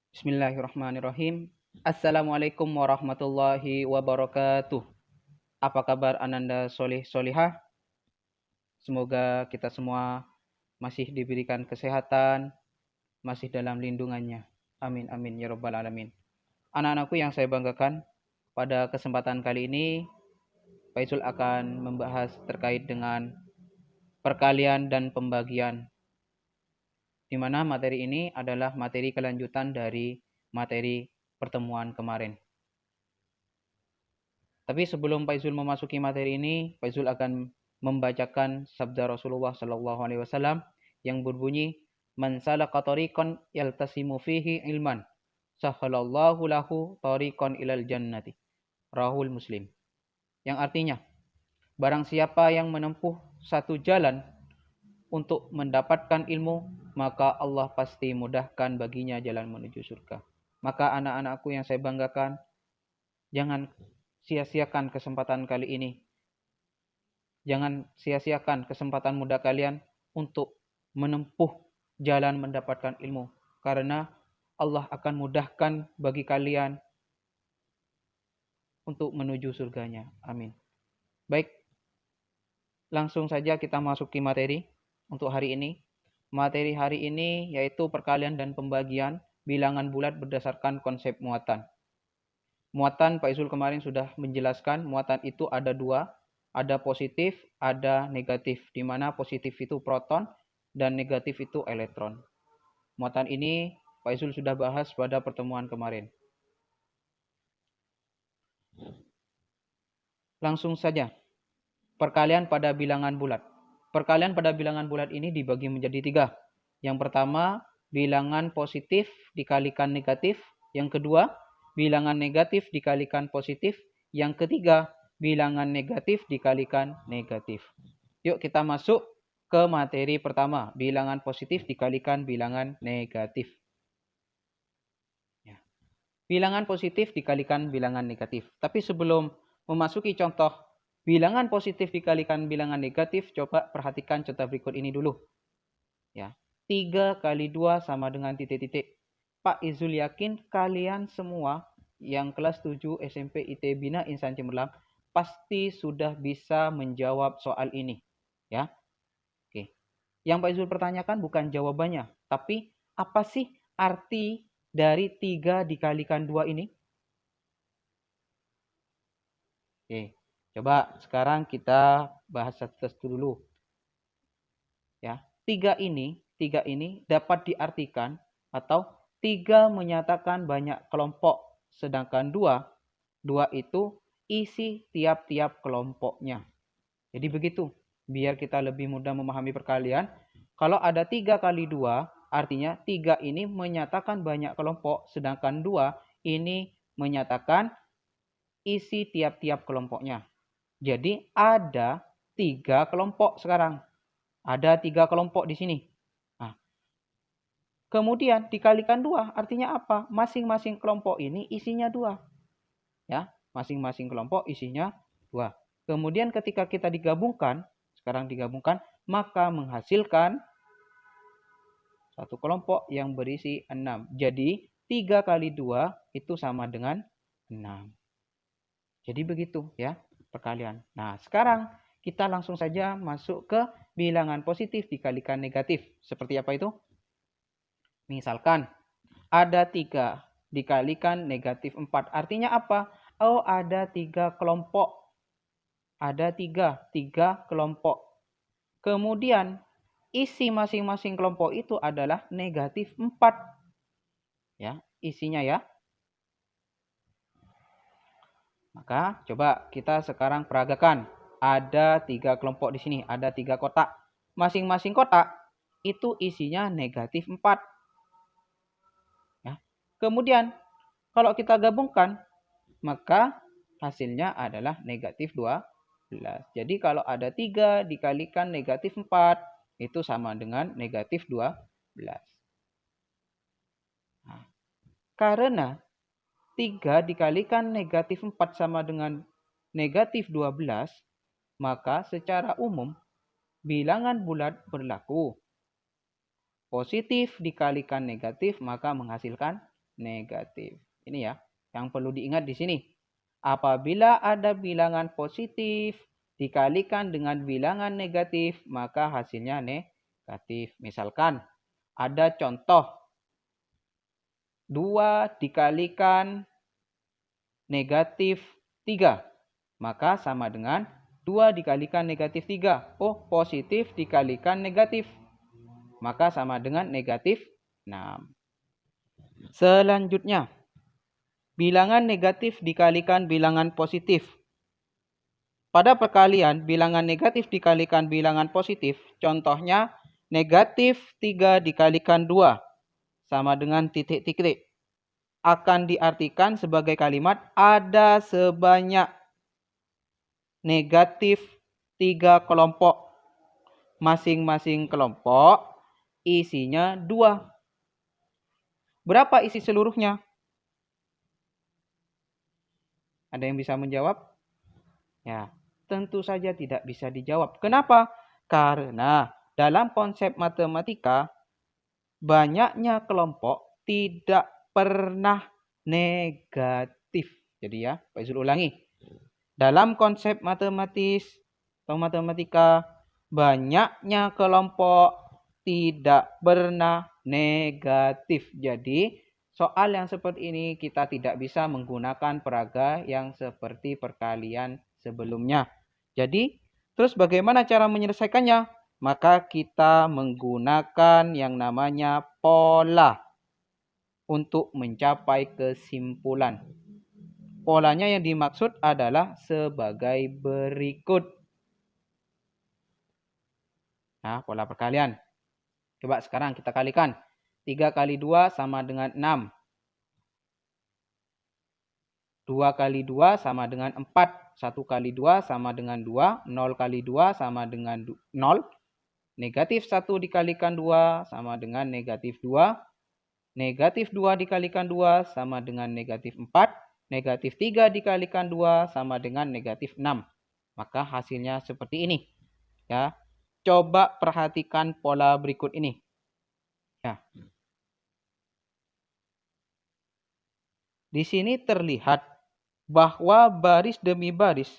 Bismillahirrahmanirrahim. Assalamualaikum warahmatullahi wabarakatuh. Apa kabar Ananda Solih Solihah? Semoga kita semua masih diberikan kesehatan, masih dalam lindungannya. Amin amin ya rabbal alamin. Anak-anakku yang saya banggakan, pada kesempatan kali ini Faizul akan membahas terkait dengan perkalian dan pembagian, di mana materi ini adalah materi kelanjutan dari materi pertemuan kemarin. Tapi sebelum Faizul memasuki materi ini, Faizul akan membacakan sabda Rasulullah Shallallahu Alaihi Wasallam yang berbunyi, "Man salaka tariqan yaltasimu fihi ilman, sahhalallahu lahu tariqan ilal jannati." Rahul Muslim. Yang artinya, barang siapa yang menempuh satu jalan untuk mendapatkan ilmu, maka Allah pasti mudahkan baginya jalan menuju surga. Maka anak-anakku yang saya banggakan, jangan sia-siakan kesempatan kali ini. Jangan sia-siakan kesempatan muda kalian untuk menempuh jalan mendapatkan ilmu. Karena Allah akan mudahkan bagi kalian untuk menuju surganya. Amin. Baik, langsung saja kita masuki materi untuk hari ini. Materi hari ini yaitu perkalian dan pembagian bilangan bulat berdasarkan konsep muatan. Muatan Pak Izul kemarin sudah menjelaskan, muatan itu ada dua, ada positif, ada negatif, di mana positif itu proton dan negatif itu elektron. Muatan ini Pak Izul sudah bahas pada pertemuan kemarin. Langsung saja, perkalian pada bilangan bulat. Perkalian pada bilangan bulat ini dibagi menjadi tiga. Yang pertama, bilangan positif dikalikan negatif. Yang kedua, bilangan negatif dikalikan positif. Yang ketiga, bilangan negatif dikalikan negatif. Yuk kita masuk ke materi pertama. Bilangan positif dikalikan bilangan negatif. Ya. Bilangan positif dikalikan bilangan negatif. Tapi sebelum memasuki contoh bilangan positif dikalikan bilangan negatif, coba perhatikan contoh berikut ini dulu. Ya. 3 kali 2 sama dengan titik-titik. Pak Izul yakin kalian semua yang kelas 7 SMP IT Bina Insan Cemerlang pasti sudah bisa menjawab soal ini. Ya. Oke. Yang Pak Izul pertanyakan bukan jawabannya, tapi apa sih arti dari 3 dikalikan 2 ini? Oke. Coba sekarang kita bahas satu-satu dulu. Ya. 3 ini dapat diartikan atau 3 menyatakan banyak kelompok, sedangkan 2 itu isi tiap-tiap kelompoknya. Jadi begitu, biar kita lebih mudah memahami perkalian. Kalau ada 3 kali 2, artinya 3 ini menyatakan banyak kelompok, sedangkan 2 ini menyatakan isi tiap-tiap kelompoknya. Jadi ada 3 kelompok sekarang. Ada 3 kelompok di sini. Nah, kemudian dikalikan 2, artinya apa? Masing-masing kelompok ini isinya 2. Ya, masing-masing kelompok isinya 2. Kemudian ketika kita digabungkan, sekarang digabungkan, maka menghasilkan satu kelompok yang berisi 6. Jadi 3 kali 2 itu sama dengan 6. Jadi begitu ya perkalian. Nah sekarang kita langsung saja masuk ke bilangan positif dikalikan negatif. Seperti apa itu? Misalkan ada 3 dikalikan negatif 4. Artinya apa? Oh ada 3 kelompok. Ada 3 kelompok. Kemudian isi masing-masing kelompok itu adalah negatif 4. Ya, isinya ya. Maka coba kita sekarang peragakan. Ada 3 kelompok di sini. Ada 3 kotak. Masing-masing kotak itu isinya negatif 4. Ya. Kemudian kalau kita gabungkan, maka hasilnya adalah negatif 12. Jadi kalau ada 3 dikalikan negatif 4, itu sama dengan negatif 12. Nah, karena 3 dikalikan negatif 4 sama dengan negatif 12, maka secara umum bilangan bulat berlaku. Positif dikalikan negatif maka menghasilkan negatif. Ini ya, yang perlu diingat di sini. Apabila ada bilangan positif dikalikan dengan bilangan negatif, maka hasilnya negatif. Misalkan ada contoh 2 dikalikan negatif 3, maka sama dengan 2 dikalikan negatif 3. Oh, positif dikalikan negatif, maka sama dengan negatif 6. Selanjutnya, bilangan negatif dikalikan bilangan positif. Pada perkalian bilangan negatif dikalikan bilangan positif, contohnya negatif 3 dikalikan 2 sama dengan titik-titik. Akan diartikan sebagai kalimat ada sebanyak negatif 3 kelompok. Masing-masing kelompok isinya 2. Berapa isi seluruhnya? Ada yang bisa menjawab? Ya, tentu saja tidak bisa dijawab. Kenapa? Karena dalam konsep matematika, banyaknya kelompok tidak pernah negatif. Jadi ya, Pak Izul ulangi. Dalam konsep matematis atau matematika, banyaknya kelompok tidak pernah negatif. Jadi, soal yang seperti ini kita tidak bisa menggunakan peraga yang seperti perkalian sebelumnya. Jadi, terus bagaimana cara menyelesaikannya? Maka kita menggunakan yang namanya pola untuk mencapai kesimpulan. Polanya yang dimaksud adalah sebagai berikut. Nah, pola perkalian. Coba sekarang kita kalikan. 3 kali 2 sama dengan 6. 2 kali 2 sama dengan 4. 1 kali 2 sama dengan 2. 0 kali 2 sama dengan 0. Negatif 1 dikalikan 2 sama dengan negatif 2. Negatif 2 dikalikan 2 sama dengan negatif 4. Negatif 3 dikalikan 2 sama dengan negatif 6. Maka hasilnya seperti ini. Ya. Coba perhatikan pola berikut ini. Ya. Di sini terlihat bahwa baris demi baris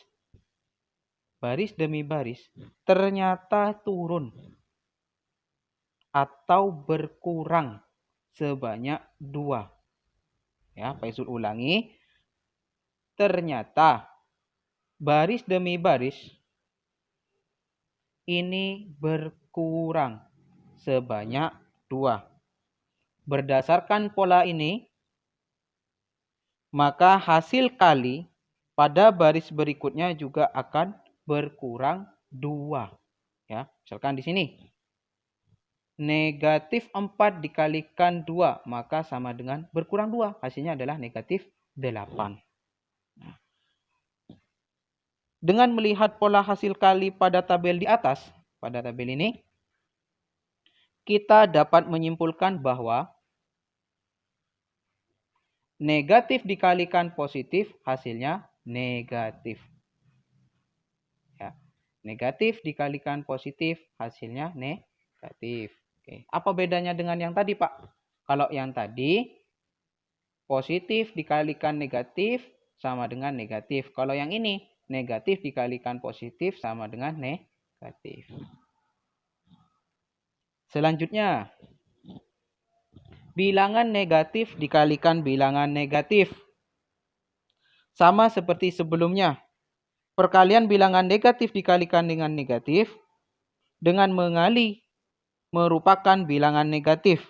ternyata turun atau berkurang sebanyak 2. Ya, Pak Izul ulangi. Ternyata baris demi baris ini berkurang sebanyak 2. Berdasarkan pola ini, maka hasil kali pada baris berikutnya juga akan berkurang 2. Ya, misalkan di sini. Negatif 4 dikalikan 2, maka sama dengan berkurang 2. Hasilnya adalah negatif 8. Dengan melihat pola hasil kali pada tabel di atas, pada tabel ini, kita dapat menyimpulkan bahwa negatif dikalikan positif, hasilnya negatif. Ya. Negatif dikalikan positif, hasilnya negatif. Oke. Apa bedanya dengan yang tadi, Pak? Kalau yang tadi, positif dikalikan negatif sama dengan negatif. Kalau yang ini, negatif dikalikan positif sama dengan negatif. Selanjutnya, bilangan negatif dikalikan bilangan negatif. Sama seperti sebelumnya. Perkalian bilangan negatif dikalikan dengan negatif dengan mengali merupakan bilangan negatif.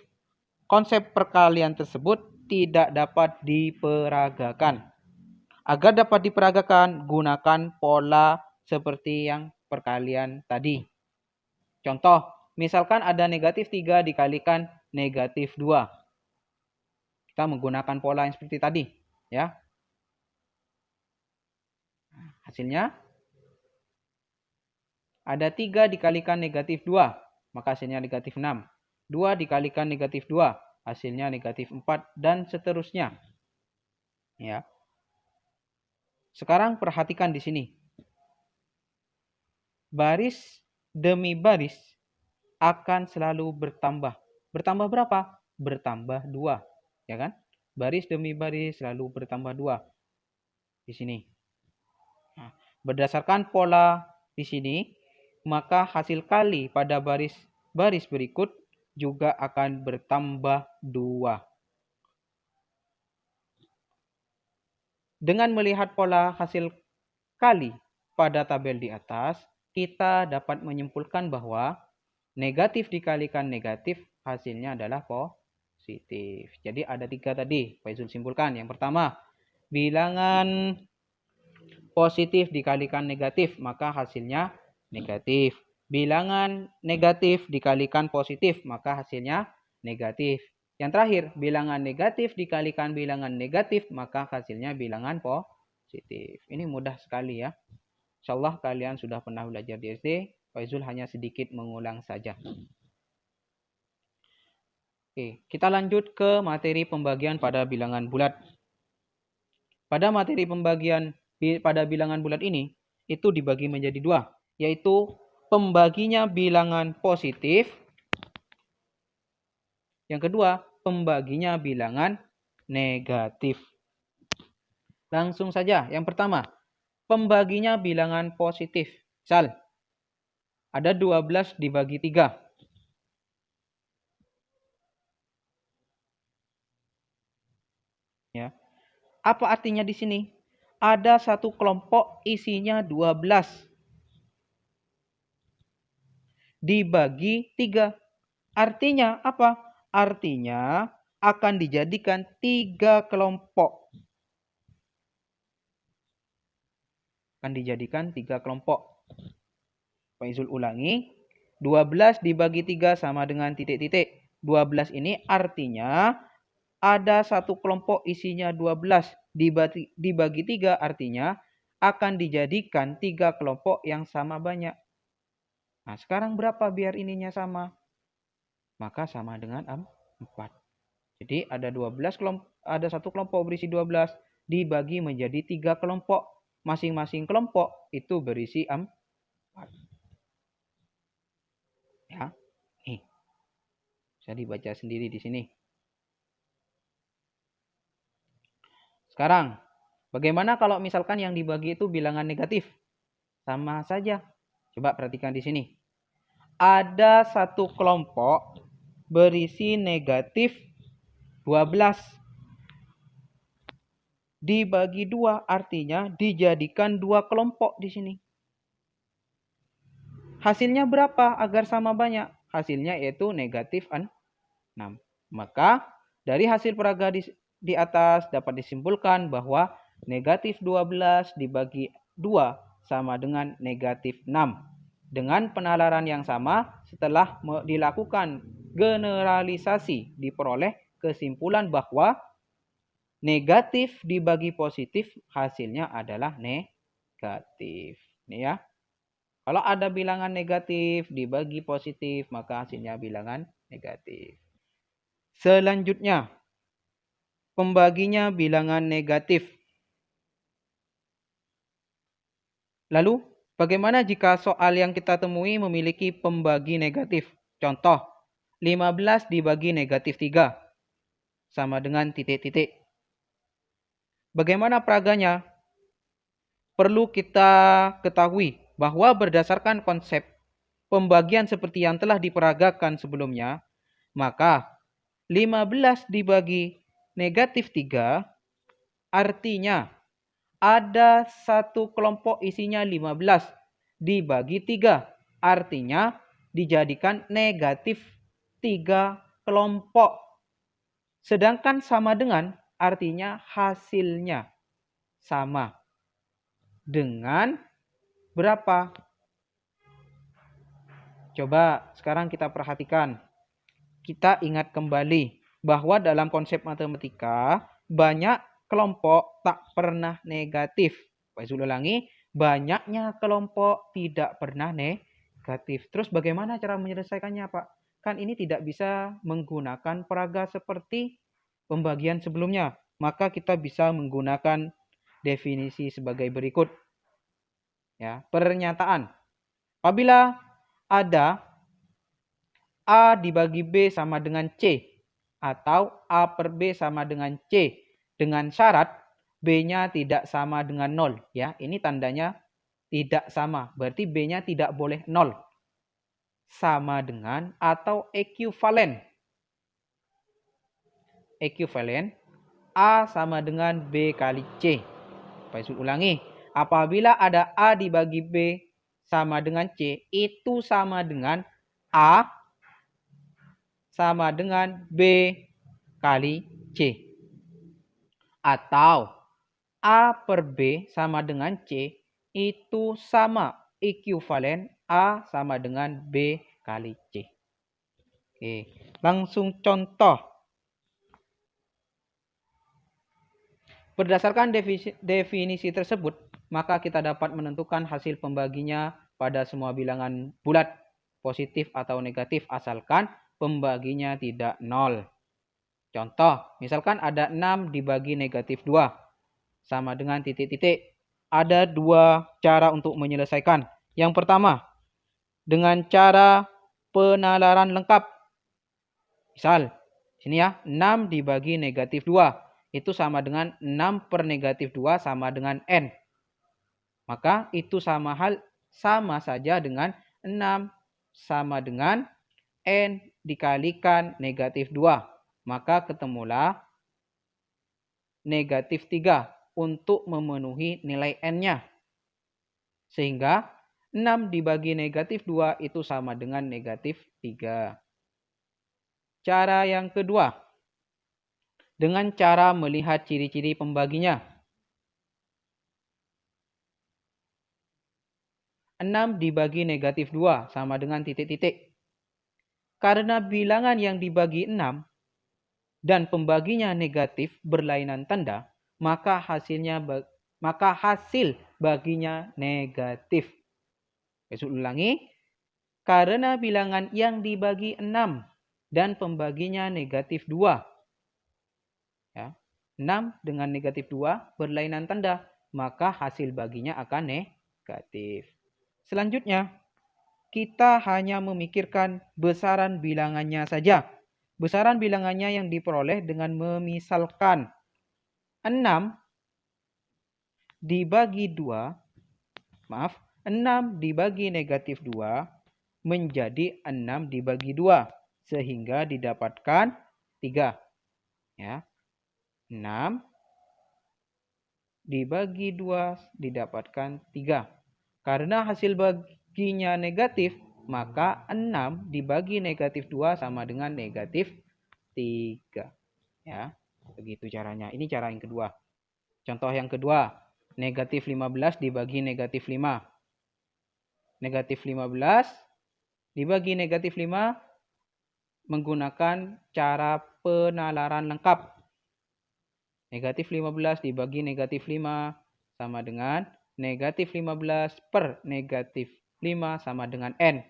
Konsep perkalian tersebut tidak dapat diperagakan. Agar dapat diperagakan, gunakan pola seperti yang perkalian tadi. Contoh, misalkan ada negatif 3 dikalikan negatif 2. Kita menggunakan pola yang seperti tadi. Ya. Hasilnya ada 3 dikalikan negatif 2. Maka hasilnya negatif 6. 2 dikalikan negatif 2. Hasilnya negatif 4 dan seterusnya. Ya. Sekarang perhatikan di sini. Baris demi baris akan selalu bertambah. Bertambah berapa? Bertambah 2. Ya kan? baris demi baris lalu bertambah 2 di sini. Nah, berdasarkan pola di sini, maka hasil kali pada baris berikut juga akan bertambah 2. Dengan melihat pola hasil kali pada tabel di atas, kita dapat menyimpulkan bahwa negatif dikalikan negatif hasilnya adalah positif. Jadi ada 3 tadi, Pak Izul simpulkan. Yang pertama, bilangan positif dikalikan negatif, maka hasilnya negatif. Bilangan negatif dikalikan positif, maka hasilnya negatif. Yang terakhir, bilangan negatif dikalikan bilangan negatif, maka hasilnya bilangan positif. Ini mudah sekali ya. Insyaallah kalian sudah pernah belajar di SD. Pak Izul hanya sedikit mengulang saja. Oke, kita lanjut ke materi pembagian pada bilangan bulat. Pada materi pembagian pada bilangan bulat ini, itu dibagi menjadi 2, yaitu pembaginya bilangan positif. Yang kedua, pembaginya bilangan negatif. Langsung saja, yang pertama, pembaginya bilangan positif. Misal, ada 12 dibagi 3. Ya. Apa artinya di sini? Ada satu kelompok isinya 12. Dibagi 3. Artinya apa? Artinya akan dijadikan 3 kelompok. Akan dijadikan 3 kelompok. Pak Izul ulangi. 12 dibagi 3 sama dengan titik-titik. 12 ini artinya ada satu kelompok isinya 12. Dibagi 3 artinya akan dijadikan 3 kelompok yang sama banyak. Nah, sekarang berapa biar ininya sama? Maka sama dengan 4. Jadi ada 12 kelompok, ada satu kelompok berisi 12 dibagi menjadi 3 kelompok. Masing-masing kelompok itu berisi 4. Ya. Nih. Bisa dibaca sendiri di sini. Sekarang, bagaimana kalau misalkan yang dibagi itu bilangan negatif? Sama saja. Coba perhatikan di sini. Ada satu kelompok berisi negatif 12. Dibagi 2 artinya dijadikan 2 kelompok di sini. Hasilnya berapa agar sama banyak? Hasilnya yaitu negatif 6. Maka dari hasil peraga di atas dapat disimpulkan bahwa negatif 12 dibagi 2 sama dengan negatif 6. Dengan penalaran yang sama, setelah dilakukan generalisasi, diperoleh kesimpulan bahwa negatif dibagi positif hasilnya adalah negatif. Nih ya. Kalau ada bilangan negatif dibagi positif, maka hasilnya bilangan negatif. Selanjutnya, pembaginya bilangan negatif. Lalu, bagaimana jika soal yang kita temui memiliki pembagi negatif? Contoh, 15 dibagi negatif 3 sama dengan titik-titik. Bagaimana peraganya? Perlu kita ketahui bahwa berdasarkan konsep pembagian seperti yang telah diperagakan sebelumnya, maka 15 dibagi negatif 3 artinya ada satu kelompok isinya 15 dibagi 3. Artinya dijadikan negatif 3 kelompok. Sedangkan sama dengan artinya hasilnya sama dengan berapa? Coba sekarang kita perhatikan. Kita ingat kembali bahwa dalam konsep matematika banyak kelompok tak pernah negatif. Pak Izul ulangi, banyaknya kelompok tidak pernah negatif. Terus bagaimana cara menyelesaikannya, Pak? Kan ini tidak bisa menggunakan peraga seperti pembagian sebelumnya. Maka kita bisa menggunakan definisi sebagai berikut. Ya, pernyataan. Apabila ada A dibagi B sama dengan C. atau A per B sama dengan C dengan syarat B-nya tidak sama dengan 0. Ya, ini tandanya tidak sama. Berarti B-nya tidak boleh 0. Sama dengan atau ekuivalen. Ekuivalen A sama dengan B kali C. Saya ulangi. Apabila ada A dibagi B sama dengan C, itu sama dengan A sama dengan B kali C. Atau A per B sama dengan C itu sama ekuivalen A sama dengan B kali C. Oke, langsung contoh. Berdasarkan definisi tersebut, maka kita dapat menentukan hasil pembaginya pada semua bilangan bulat, positif atau negatif, asalkan pembaginya tidak 0. Contoh, misalkan ada 6 dibagi negatif 2, sama dengan titik-titik. Ada dua cara untuk menyelesaikan. Yang pertama, dengan cara penalaran lengkap. Misal, sini ya, 6 dibagi negatif 2. Itu sama dengan 6 per negatif 2 sama dengan N. Maka itu sama saja dengan 6 sama dengan N dikalikan negatif 2. Maka ketemulah negatif 3 untuk memenuhi nilai N-nya. Sehingga 6 dibagi negatif 2 itu sama dengan negatif 3. Cara yang kedua, dengan cara melihat ciri-ciri pembaginya. 6 dibagi negatif 2 sama dengan titik-titik. Karena bilangan yang dibagi 6 dan pembaginya negatif berlainan tanda, maka hasil baginya negatif. Saya ulangi. Karena bilangan yang dibagi 6 dan pembaginya negatif 2. Ya, 6 dengan negatif 2 berlainan tanda, maka hasil baginya akan negatif. Selanjutnya, kita hanya memikirkan besaran bilangannya saja. Besaran bilangannya yang diperoleh dengan memisalkan 6 dibagi 2, 6 dibagi negatif 2 menjadi 6 dibagi 2. Sehingga didapatkan 3. Ya. 6 dibagi 2 didapatkan 3. Karena hasil baginya negatif, maka 6 dibagi negatif 2 sama dengan negatif 3. Ya, begitu caranya. Ini cara yang kedua. Contoh yang kedua, negatif 15 dibagi negatif 5. Negatif 15 dibagi negatif 5 menggunakan cara penalaran lengkap. Negatif 15 dibagi negatif 5 sama dengan negatif 15 per negatif 5 sama dengan N.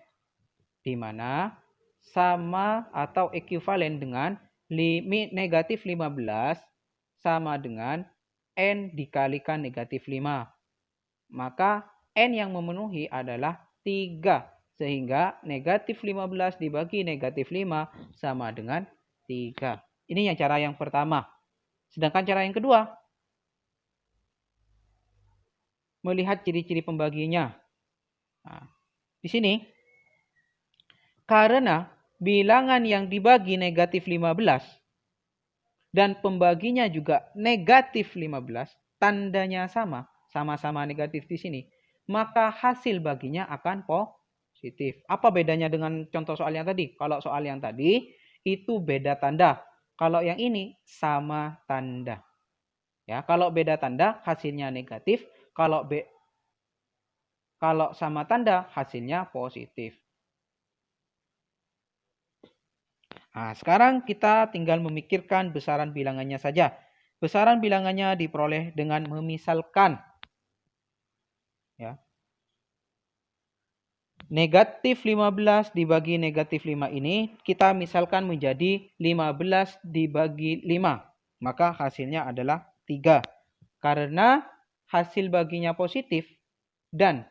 Di mana sama atau ekuivalen dengan limit negatif 15 sama dengan N dikalikan negatif 5. Maka N yang memenuhi adalah 3. Sehingga negatif 15 dibagi negatif 5 sama dengan 3. Ini yang cara yang pertama. Sedangkan cara yang kedua, melihat ciri-ciri pembaginya. Nah, di sini, karena bilangan yang dibagi negatif 15 dan pembaginya juga negatif 15, tandanya sama-sama negatif di sini, maka hasil baginya akan positif. Apa bedanya dengan contoh soal yang tadi? Kalau soal yang tadi itu beda tanda. Kalau yang ini sama tanda. Ya, kalau beda tanda hasilnya negatif, kalau sama tanda hasilnya positif. Nah, sekarang kita tinggal memikirkan besaran bilangannya saja. Besaran bilangannya diperoleh dengan memisalkan. Ya. Negatif 15 dibagi negatif 5 ini kita misalkan menjadi 15 dibagi 5. Maka hasilnya adalah 3. Karena hasil baginya positif dan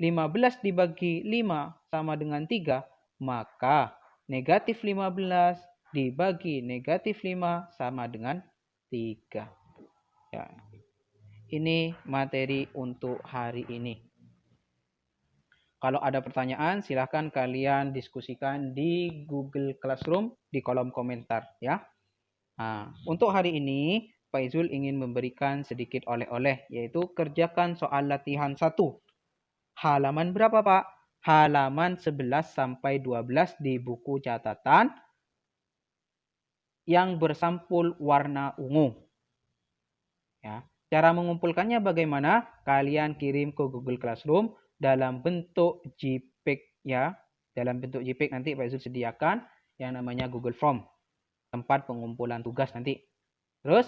15 dibagi 5 sama dengan 3, maka negatif 15 dibagi negatif 5 sama dengan 3. Ya. Ini materi untuk hari ini. Kalau ada pertanyaan, silahkan kalian diskusikan di Google Classroom di kolom komentar. Ya. Nah, untuk hari ini, Pak Izul ingin memberikan sedikit oleh-oleh, yaitu kerjakan soal latihan 1. Halaman berapa, Pak? Halaman 11 sampai 12 di buku catatan yang bersampul warna ungu. Ya. Cara mengumpulkannya bagaimana? Kalian kirim ke Google Classroom dalam bentuk JPEG ya. Dalam bentuk JPEG nanti Pak Izul sediakan yang namanya Google Form. Tempat pengumpulan tugas nanti. Terus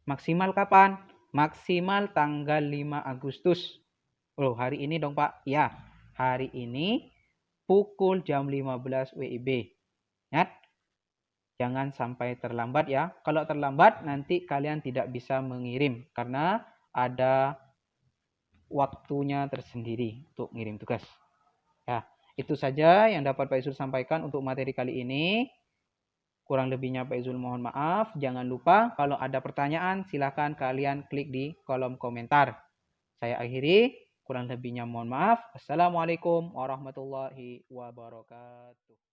maksimal kapan? Maksimal tanggal 5 Agustus. Oh, hari ini dong, Pak. Ya, hari ini pukul jam 15 WIB. Ingat, jangan sampai terlambat ya. Kalau terlambat nanti kalian tidak bisa mengirim karena ada waktunya tersendiri untuk ngirim tugas. Ya, itu saja yang dapat Pak Izul sampaikan untuk materi kali ini. Kurang lebihnya Pak Izul mohon maaf. Jangan lupa kalau ada pertanyaan silahkan kalian klik di kolom komentar. Saya akhiri. Kurang lebihnya mohon maaf. Assalamualaikum warahmatullahi wabarakatuh.